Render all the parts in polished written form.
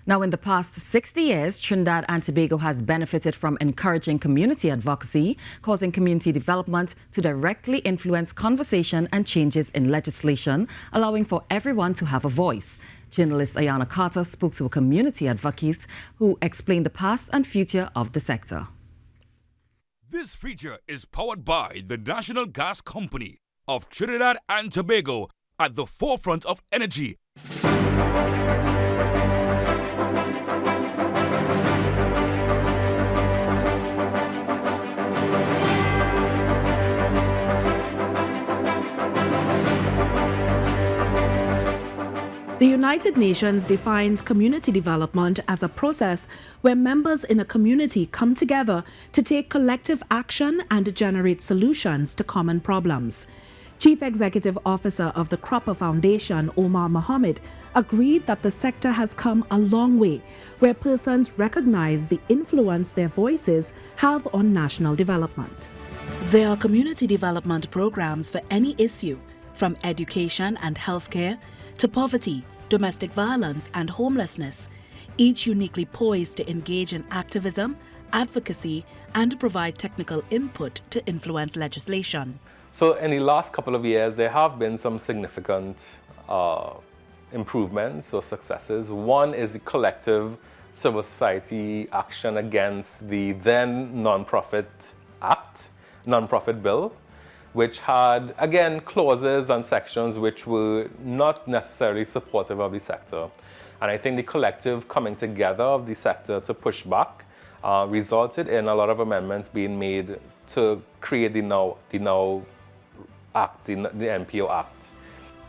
Now, in the past 60 years, Trinidad and Tobago has benefited from encouraging community advocacy, causing community development to directly influence conversation and changes in legislation, allowing for everyone to have a voice. Journalist Ayanna Carter spoke to a community advocate who explained the past and future of the sector. This feature is powered by the National Gas Company of Trinidad and Tobago, at the forefront of energy. The United Nations defines community development as a process where members in a community come together to take collective action and generate solutions to common problems. Chief Executive Officer of the Cropper Foundation, Omar Mohammed, agreed that the sector has come a long way, where persons recognize the influence their voices have on national development. There are community development programs for any issue, from education and healthcare to poverty, domestic violence and homelessness, each uniquely poised to engage in activism, advocacy and provide technical input to influence legislation. So in the last couple of years, there have been some significant improvements or successes. One is the collective civil society action against the then non-profit bill, which had, again, clauses and sections which were not necessarily supportive of the sector. And I think the collective coming together of the sector to push back resulted in a lot of amendments being made to create the NPO Act.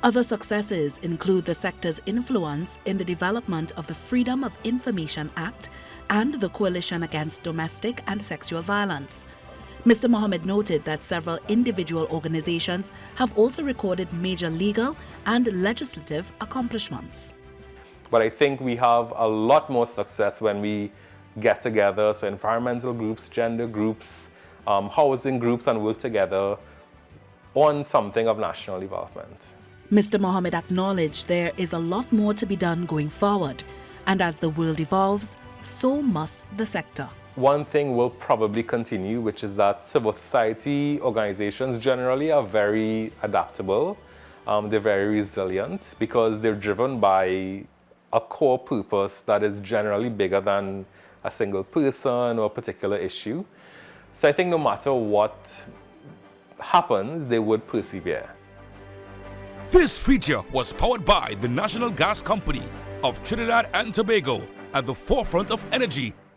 Other successes include the sector's influence in the development of the Freedom of Information Act and the Coalition Against Domestic and Sexual Violence. Mr. Mohammed noted that several individual organizations have also recorded major legal and legislative accomplishments. But I think we have a lot more success when we get together, so environmental groups, gender groups, housing groups, and work together on something of national development. Mr. Mohammed acknowledged there is a lot more to be done going forward, and as the world evolves, so must the sector. One thing will probably continue, which is that civil society organizations generally are very adaptable. They're very resilient because they're driven by a core purpose that is generally bigger than a single person or a particular issue. So I think no matter what happens, they would persevere. This feature was powered by the National Gas Company of Trinidad and Tobago, at the forefront of energy.